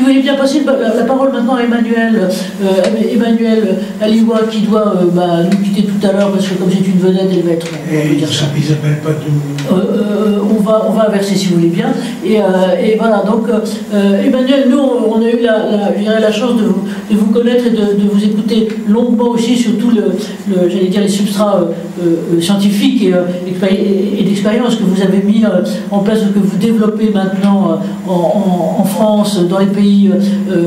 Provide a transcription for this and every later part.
vous voulez bien passer la parole maintenant à Emmanuel Aliwa, qui doit nous quitter tout à l'heure, parce que comme c'est une vedette, elle va être... Ils n'appellent pas tout. On va inverser si vous voulez bien. Et voilà, donc Emmanuel, nous, on a eu la chance de vous connaître et de vous écouter longuement aussi sur tout j'allais dire, les substrats scientifiques et d'expérience que vous avez mis en place, que vous développez maintenant en France, dans les pays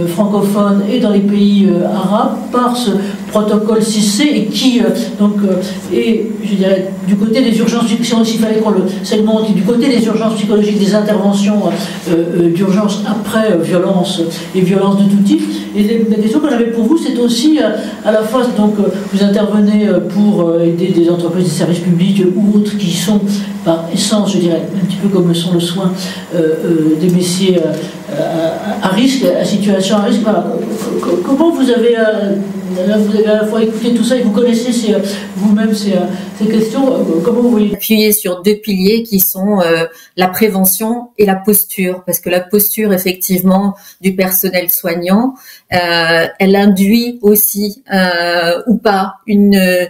francophones et dans les pays arabes, par ce protocole 6C, et qui, je dirais, du côté des urgences, s'il fallait qu'on le segmente, du côté des urgences psychologiques, des interventions d'urgence après violence et violence de tout type. Et la question qu'on avait pour vous, c'est aussi à la fois, donc, vous intervenez pour aider des entreprises, des services publics ou autres qui sont par essence, je dirais, un petit peu comme le sont le soin des métiers à risque, à situation à risque. Voilà. Comment vous avez à la fois écouté tout ça et vous connaissez vous-même ces questions, comment vous voyez appuyer sur deux piliers qui sont la prévention et la posture, parce que la posture effectivement du personnel soignant, elle induit aussi ou pas une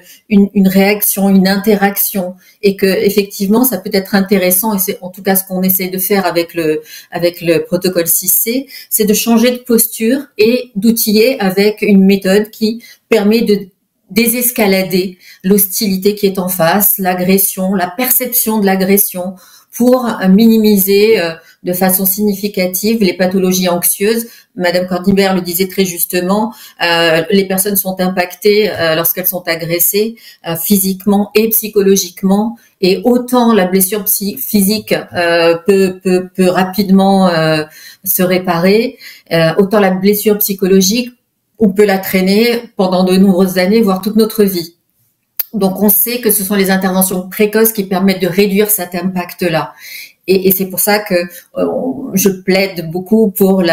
réaction, une interaction, et que effectivement ça peut être intéressant, et c'est en tout cas ce qu'on essaie de faire avec le protocole 6C, c'est de changer de posture et d'outiller avec une méthode qui permet de désescalader l'hostilité qui est en face, l'agression, la perception de l'agression, pour minimiser de façon significative les pathologies anxieuses. Madame Cornibert le disait très justement, les personnes sont impactées lorsqu'elles sont agressées physiquement et psychologiquement, et autant la blessure physique peut rapidement se réparer, autant la blessure psychologique, on peut la traîner pendant de nombreuses années, voire toute notre vie. Donc, on sait que ce sont les interventions précoces qui permettent de réduire cet impact-là. Et c'est pour ça que je plaide beaucoup pour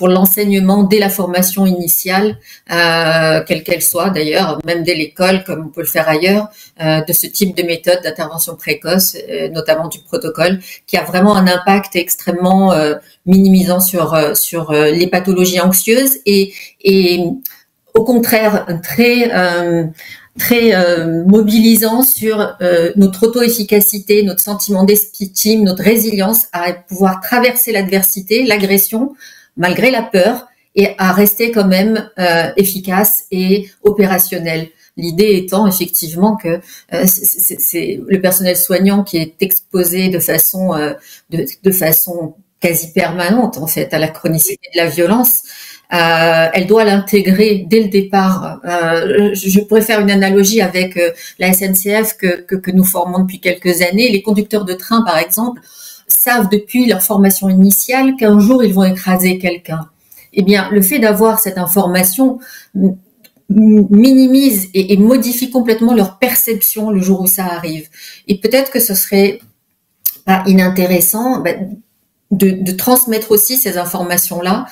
l'enseignement dès la formation initiale, quelle qu'elle soit d'ailleurs, même dès l'école, comme on peut le faire ailleurs, de ce type de méthode d'intervention précoce, notamment du protocole, qui a vraiment un impact extrêmement minimisant sur les pathologies anxieuses et au contraire très mobilisant sur notre auto-efficacité, notre sentiment d'estime, notre résilience à pouvoir traverser l'adversité, l'agression, malgré la peur, et à rester quand même efficace et opérationnel. L'idée étant effectivement que c'est le personnel soignant qui est exposé de façon quasi permanente en fait à la chronicité de la violence. Elle doit l'intégrer dès le départ. Je pourrais faire une analogie avec la SNCF que nous formons depuis quelques années. Les conducteurs de train, par exemple, savent depuis leur formation initiale qu'un jour ils vont écraser quelqu'un. Eh bien, le fait d'avoir cette information minimise et modifie complètement leur perception le jour où ça arrive. Et peut-être que ce serait pas inintéressant de transmettre aussi ces informations-là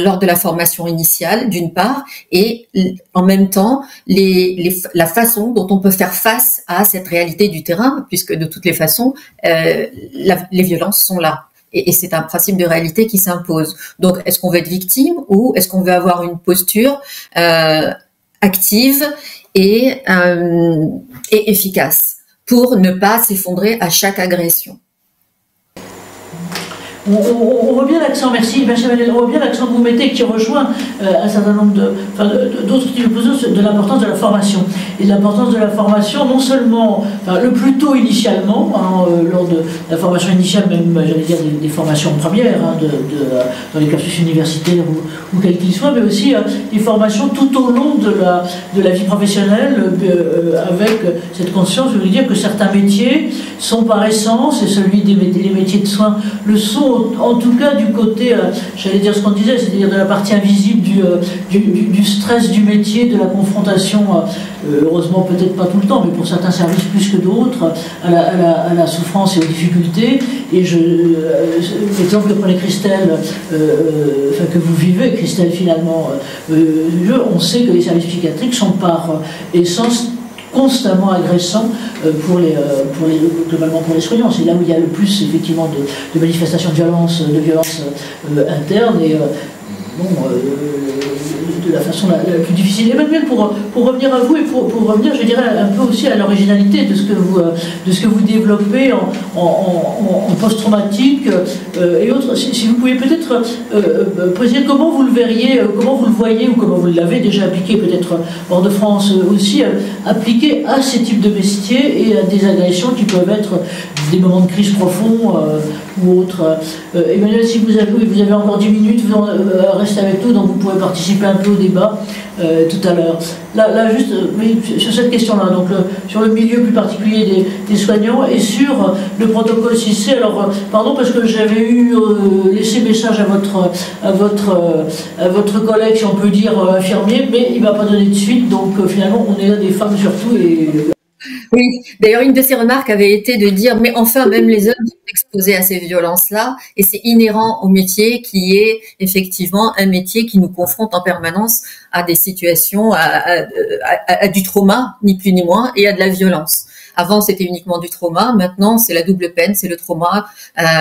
lors de la formation initiale, d'une part, et en même temps la façon dont on peut faire face à cette réalité du terrain, puisque de toutes les façons, les violences sont là. Et c'est un principe de réalité qui s'impose. Donc, est-ce qu'on veut être victime ou est-ce qu'on veut avoir une posture active et efficace pour ne pas s'effondrer à chaque agression? On voit bien l'accent, merci Emmanuel, on voit bien l'accent que vous mettez qui rejoint un certain nombre d'autres types de l'importance de la formation. Et de l'importance de la formation, non seulement le plus tôt initialement, lors de la formation initiale, même j'allais dire des formations premières, dans les cursus universitaires ou quels qu'ils soient, mais aussi des formations tout au long de la vie professionnelle, avec cette conscience, je veux dire que certains métiers sont par essence, et celui des métiers de soins le sont, en tout cas du côté, j'allais dire ce qu'on disait, c'est-à-dire de la partie invisible du stress du métier, de la confrontation, heureusement peut-être pas tout le temps, mais pour certains services plus que d'autres, à la souffrance et aux difficultés. Et l'exemple que prenait Christelle, que vous vivez, Christelle finalement, on sait que les services psychiatriques sont par essence constamment agressant globalement pour les soignants. C'est là où il y a le plus effectivement de manifestations de violence interne, et de la façon la plus difficile. Emmanuel, pour revenir à vous et pour revenir, je dirais, un peu aussi à l'originalité de ce que vous développez en post-traumatique et autres, si vous pouvez peut-être préciser comment vous le verriez, comment vous le voyez ou comment vous l'avez déjà appliqué peut-être hors de France aussi, appliqué à ces types de métiers et à des agressions qui peuvent être des moments de crise profonds ou autres. Emmanuel, si vous avez encore 10 minutes, vous restez avec nous, donc vous pourrez participer un peu au débat tout à l'heure. Là juste, sur cette question-là, donc sur le milieu plus particulier des soignants et sur le protocole 6C. Alors, pardon, parce que j'avais laissé message à votre collègue, si on peut dire infirmier, mais il ne m'a pas donné de suite, donc finalement, on est là des femmes surtout. Oui, d'ailleurs, une de ses remarques avait été de dire, mais enfin, même les hommes sont exposés à ces violences-là, et c'est inhérent au métier qui est effectivement un métier qui nous confronte en permanence à des situations, à du trauma, ni plus ni moins, et à de la violence. Avant, c'était uniquement du trauma, maintenant, c'est la double peine, c'est le trauma,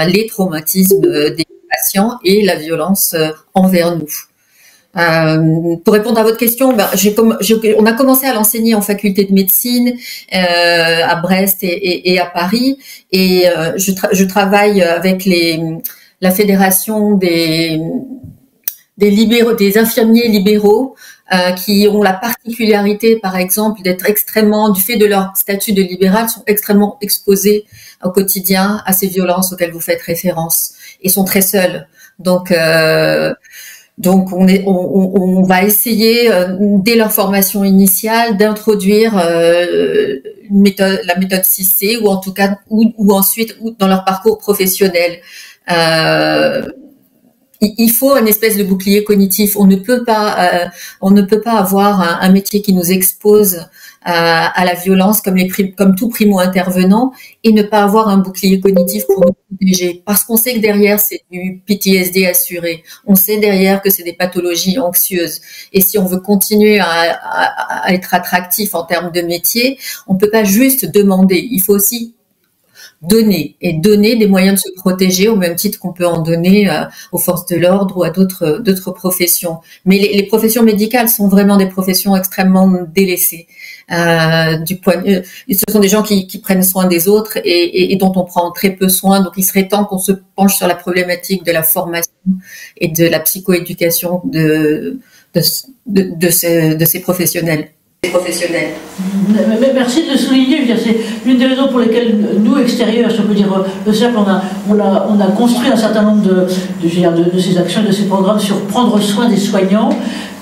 les traumatismes des patients et la violence envers nous. Pour répondre à votre question, on a commencé à l'enseigner en faculté de médecine à Brest et à Paris, et je travaille avec la fédération des infirmiers libéraux qui ont la particularité, par exemple, d'être extrêmement, du fait de leur statut de libéral, sont extrêmement exposés au quotidien à ces violences auxquelles vous faites référence et sont très seuls. Donc on va essayer dès leur formation initiale d'introduire la méthode 6C ou en tout cas ou ensuite dans leur parcours professionnel. Il faut une espèce de bouclier cognitif. On ne peut pas avoir un métier qui nous expose à la violence comme tout primo-intervenant et ne pas avoir un bouclier cognitif pour nous protéger. Parce qu'on sait que derrière, c'est du PTSD assuré. On sait derrière que c'est des pathologies anxieuses. Et si on veut continuer à être attractif en termes de métier, on peut pas juste demander. Il faut aussi donner des moyens de se protéger au même titre qu'on peut en donner aux forces de l'ordre ou à d'autres professions. Mais les professions médicales sont vraiment des professions extrêmement délaissées. Ce sont des gens qui prennent soin des autres et dont on prend très peu soin. Donc il serait temps qu'on se penche sur la problématique de la formation et de la psychoéducation de ces professionnels. Merci de souligner, c'est l'une des raisons pour lesquelles nous, extérieurs, je peux dire le cercle, on a construit un certain nombre de ces actions, de ces programmes sur prendre soin des soignants.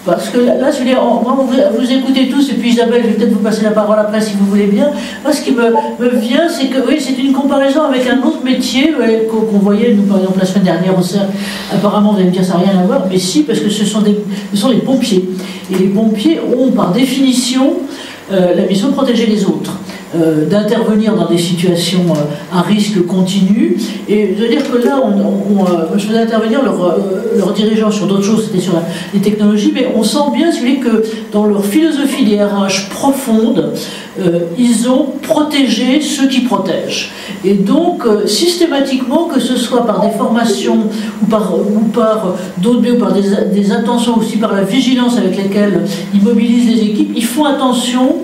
Parce que là, je veux dire, vous écoutez tous, et puis Isabelle, je vais peut-être vous passer la parole après si vous voulez bien. Moi, ce qui me vient, c'est que oui, c'est une comparaison avec un autre métier qu'on voyait, nous, par exemple, la semaine dernière au cercle. Apparemment, vous allez me dire, ça n'a rien à voir, mais si, parce que ce sont les pompiers. Et les pompiers ont, par définition, la mission de protéger les autres. D'intervenir dans des situations à risque continu. Et je veux dire que là, je faisais intervenir leurs dirigeants sur d'autres choses, c'était sur les technologies, mais on sent bien, si vous voulez, que dans leur philosophie des RH profonde, ils ont protégé ceux qui protègent. Et donc, systématiquement, que ce soit par des formations ou par d'autres biais, ou par des attentions, aussi par la vigilance avec laquelle ils mobilisent les équipes, ils font attention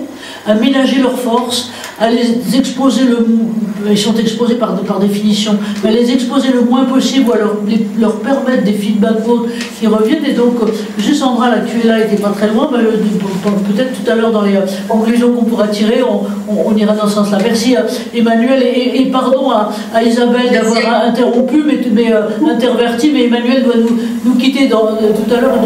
à ménager leurs forces, à les exposer ils sont exposés par définition, mais à les exposer le moins possible ou à leur permettre des feedbacks qui reviennent. Et donc, juste Sandra, là, tu es là, n'était pas très loin, mais peut-être tout à l'heure dans les conclusions qu'on pourra tirer, on ira dans ce sens-là. Merci Emmanuel et pardon à Isabelle d'avoir interrompu, mais interverti, mais Emmanuel doit nous quitter tout à l'heure.